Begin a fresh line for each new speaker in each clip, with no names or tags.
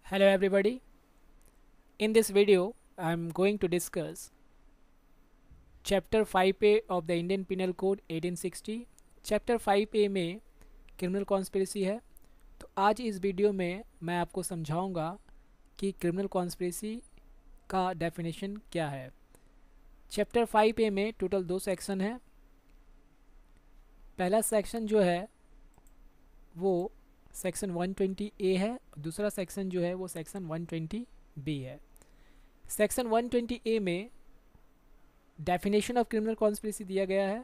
Hello everybody. In this video, I am going to discuss Chapter 5A of the Indian Penal Code 1860. Chapter 5A में criminal conspiracy है। तो आज इस video में मैं आपको समझाऊंगा कि क्रिमिनल कॉन्स्पिरेसी का डेफिनेशन क्या है। चैप्टर 5A में टोटल 2 सेक्शन है। पहला सेक्शन जो है वो सेक्शन 120A है, दूसरा सेक्शन जो है वो सेक्शन 120B है। सेक्शन 120A में डेफिनेशन ऑफ क्रिमिनल कॉन्स्पिरेसी दिया गया है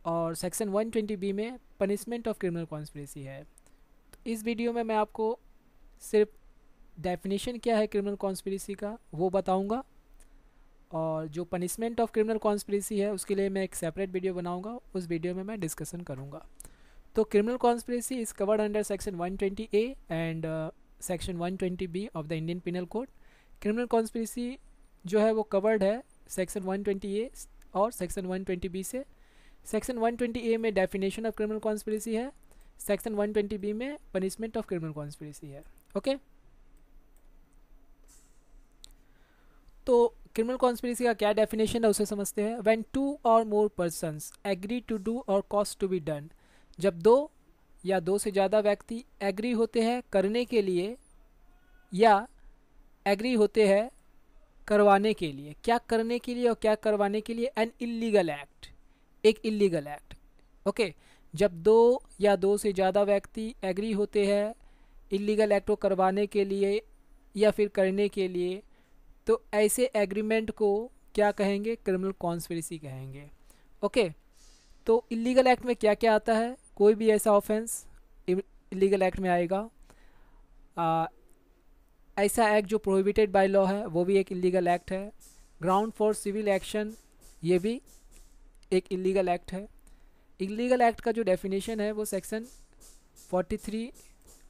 और सेक्शन 120B में पनिशमेंट ऑफ क्रिमिनल कॉन्स्पिरेसी है। तो इस वीडियो में मैं आपको सिर्फ डेफिनेशन क्या है क्रिमिनल कॉन्स्पिरेसी का वो बताऊंगा, और जो पनिशमेंट ऑफ क्रिमिनल कॉन्स्पिरेसी है उसके लिए मैं एक सेपरेट वीडियो बनाऊंगा, उस वीडियो में मैं डिस्कशन करूंगा। तो criminal conspiracy is covered under section 120A and section 120B of the Indian penal code. Criminal conspiracy जो है वो कवर्ड है सेक्शन 120A और सेक्शन 120B से। सेक्शन 120A में डेफिनेशन ऑफ क्रिमिनल कॉन्स्पिरेसी है, सेक्शन 120B में पनिशमेंट ऑफ क्रिमिनल कॉन्स्पिरेसी है। ओके, तो क्रिमिनल कॉन्स्पिरेसी का क्या डेफिनेशन है उसे समझते हैं। व्हेन 2 और मोर persons agree to do or cause to be done, जब 2 या 2 से ज़्यादा व्यक्ति एग्री होते हैं करने के लिए या एग्री होते हैं करवाने के लिए। क्या करने के लिए और क्या करवाने के लिए? एन इलीगल एक्ट, एक इलीगल एक्ट। ओके, जब 2 या 2 से ज़्यादा व्यक्ति एग्री होते हैं इलीगल एक्ट को करवाने के लिए या फिर करने के लिए, तो ऐसे एग्रीमेंट को क्या कहेंगे? क्रिमिनल कॉन्स्पिरेसी कहेंगे। ओके, तो इलीगल एक्ट में क्या क्या आता है? कोई भी ऐसा ऑफेंस इलीगल एक्ट में आएगा। ऐसा एक्ट जो प्रोहिबिटेड बाय लॉ है वो भी एक इलीगल एक्ट है। ग्राउंड फॉर सिविल एक्शन ये भी एक इलीगल एक्ट है। इलीगल एक्ट का जो डेफिनेशन है वो सेक्शन 43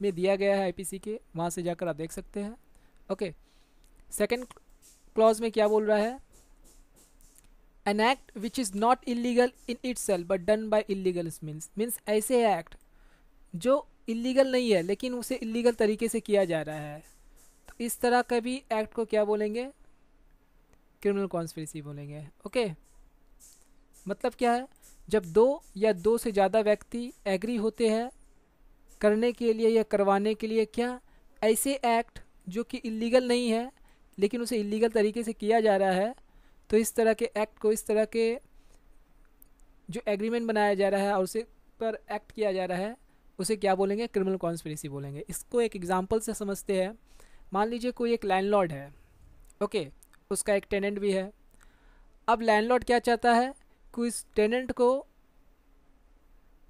में दिया गया है आईपीसी के, वहाँ से जाकर आप देख सकते हैं। ओके, सेकेंड क्लॉज में क्या बोल रहा है? An act which is not illegal in itself but done by illegal means ऐसे एक्ट जो इलीगल नहीं है लेकिन उसे इलीगल तरीके से किया जा रहा है, तो इस तरह का भी एक्ट को क्या बोलेंगे? क्रिमिनल कॉन्स्पिरेसी बोलेंगे। ओके, मतलब क्या है? जब 2 या 2 से ज़्यादा व्यक्ति एग्री होते हैं करने के लिए या करवाने के लिए क्या? ऐसे एक्ट जो कि इलीगल नहीं है लेकिन उसे इलीगल तरीके से किया जा रहा है, तो इस तरह के एक्ट को, इस तरह के जो एग्रीमेंट बनाया जा रहा है और उसे पर एक्ट किया जा रहा है उसे क्या बोलेंगे? क्रिमिनल कॉन्स्पिरेसी बोलेंगे। इसको एक एग्जांपल से समझते हैं। मान लीजिए कोई एक लैंडलॉर्ड है, ओके, उसका एक टेनेंट भी है। अब लैंडलॉर्ड क्या चाहता है कि इस टेनेंट को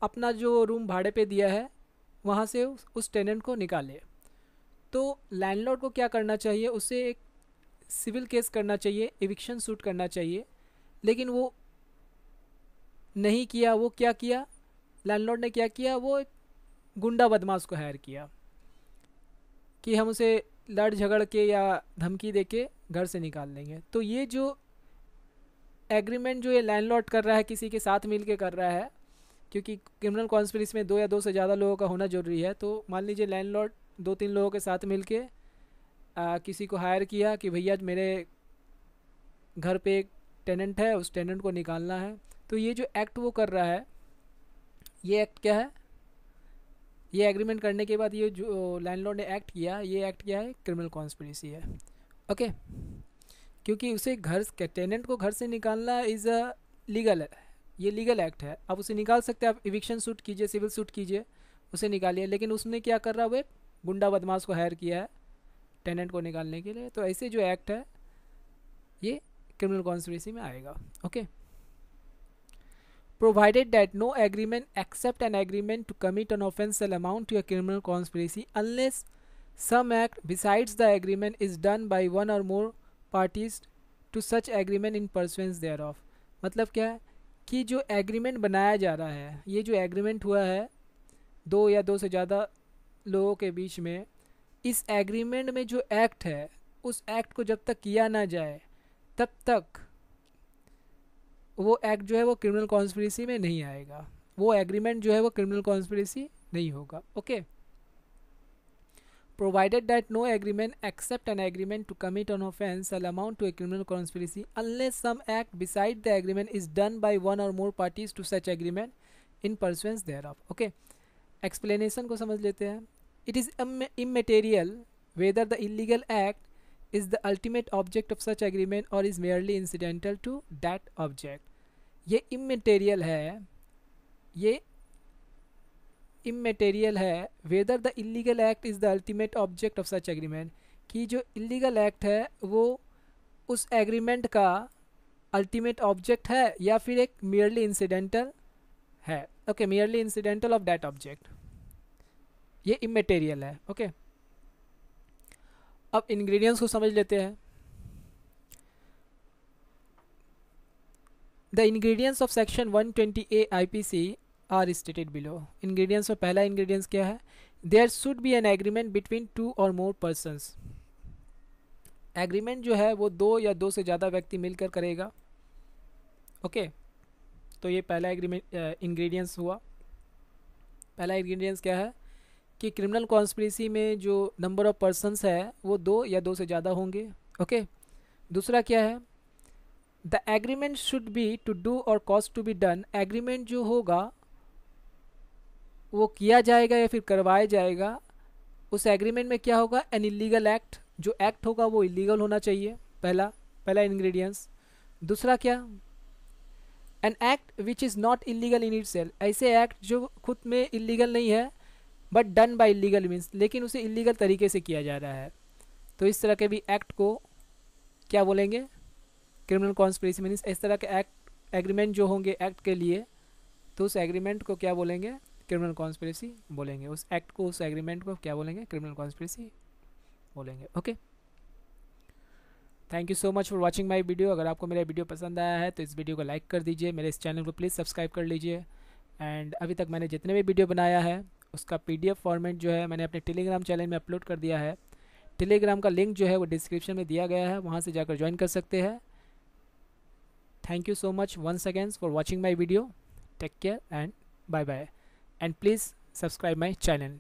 अपना जो रूम भाड़े पे दिया है वहाँ से उस टेनेंट को निकाले। तो लैंडलॉर्ड को क्या करना चाहिए? उसे एक सिविल केस करना चाहिए, एविक्शन सूट करना चाहिए, लेकिन वो नहीं किया। वो क्या किया? लैंडलॉर्ड ने क्या किया? वो एक गुंडा बदमाश को हायर किया कि हम उसे लड़ झगड़ के या धमकी दे के घर से निकाल लेंगे। तो ये जो एग्रीमेंट जो ये लैंडलॉर्ड कर रहा है किसी के साथ मिल के कर रहा है, क्योंकि क्रिमिनल कॉन्स्पिरेसी में 2 या 2 से ज़्यादा लोगों का होना जरूरी है। तो मान लीजिए लैंडलॉर्ड 2-3 लोगों के साथ मिल के किसी को हायर किया कि भैया मेरे घर पे एक टेनेंट है, उस टेनेंट को निकालना है। तो ये जो एक्ट वो कर रहा है, ये एक्ट क्या है? ये एग्रीमेंट करने के बाद ये जो लैंडलॉर्ड ने एक्ट किया, ये एक्ट क्या है? क्रिमिनल कॉन्स्पिरेसी है। ओके, क्योंकि उसे घर, टेनेंट को घर से निकालना इज़ अ लीगल है, ये लीगल एक्ट है। आप उसे निकाल सकते हैं, आप इविक्शन सूट कीजिए, सिविल सूट कीजिए, उसे निकालिए, लेकिन उसने क्या कर रहा है? वो एक गुंडा बदमाश को हायर किया है टेनेंट को निकालने के लिए। तो ऐसे जो एक्ट है ये क्रिमिनल कॉन्स्पिरेसी में आएगा। Okay, provided that no agreement except an agreement to commit an offence shall amount to a criminal conspiracy unless some act besides the agreement is done by one or more parties to such agreement in pursuance thereof। मतलब क्या है कि जो agreement बनाया जा रहा है, ये जो एग्रीमेंट हुआ है 2 या 2 से ज़्यादा लोगों के बीच में, इस एग्रीमेंट में जो एक्ट है उस एक्ट को जब तक किया ना जाए तब तक वो एक्ट जो है वो क्रिमिनल कॉन्स्पिरेसी में नहीं आएगा। वो एग्रीमेंट जो है वो क्रिमिनल कॉन्स्पिरेसी नहीं होगा। Okay, provided that no agreement except an agreement to commit an offense shall amount to a criminal conspiracy unless some act beside the agreement is done by one or more parties to such agreement in pursuance thereof. Okay, explanation को समझ लेते हैं. It is immaterial whether the illegal act is the ultimate object of such agreement or is merely incidental to that object. ये immaterial है, ये immaterial है whether the illegal act is the ultimate object of such agreement, कि जो illegal act है वो उस agreement का अल्टीमेट ऑब्जेक्ट है या फिर एक मियरली इंसिडेंटल है. Okay, merely incidental of that object, ये इमेटेरियल है. ओके, अब इंग्रेडिएंट्स को समझ लेते हैं. The ingredients of section 120A IPC are stated below. Ingredients में पहला इंग्रेडिएंट्स क्या है? There should be an agreement between 2 और मोर पर्सनस. एग्रीमेंट जो है वो 2 या 2 से ज़्यादा व्यक्ति मिलकर करेगा. ओके, तो ये पहला एग्रीमेंट इंग्रेडिएंट्स हुआ. पहला इंग्रेडिएंट्स क्या है कि क्रिमिनल कॉन्स्पिरेसी में जो नंबर ऑफ पर्सनस है वो 2 या 2 से ज़्यादा होंगे. ओके, दूसरा क्या है? The agreement should be to do or cause to be done. Agreement जो होगा वो किया जाएगा या फिर करवाया जाएगा. उस एग्रीमेंट में क्या होगा? एन इलीगल एक्ट, जो एक्ट होगा वो इलीगल होना चाहिए. पहला इंग्रेडिएंट्स. दूसरा क्या? An act which is not illegal in itself. ऐसे एक्ट जो खुद में इलीगल नहीं है but done by illegal means, लेकिन उसे इलीगल तरीके से किया जा रहा है. तो इस तरह के भी एक्ट को क्या बोलेंगे? क्रिमिनल कॉन्स्पिरेसी मीन्स इस तरह के एक्ट एग्रीमेंट जो होंगे एक्ट के लिए, तो उस एग्रीमेंट को क्या बोलेंगे? क्रिमिनल कॉन्स्पिरेसी बोलेंगे. उस एक्ट को, उस एग्रीमेंट को क्या बोलेंगे? क्रिमिनल कॉन्स्पिरेसी बोलेंगे. Okay, thank you so much for watching my video. अगर आपको मेरा वीडियो पसंद आया है तो इस वीडियो को लाइक कर दीजिए. मेरे इस चैनल को प्लीज़ सब्सक्राइब कर लीजिए. एंड अभी तक मैंने जितने भी वीडियो बनाया है उसका PDF फॉर्मेट जो है मैंने अपने टेलीग्राम चैनल में अपलोड कर दिया है. टेलीग्राम का लिंक जो है वो डिस्क्रिप्शन में दिया गया है, वहाँ से जाकर ज्वाइन कर सकते हैं. Thank you so much once again for watching my video. Take care and bye bye, and please subscribe my channel.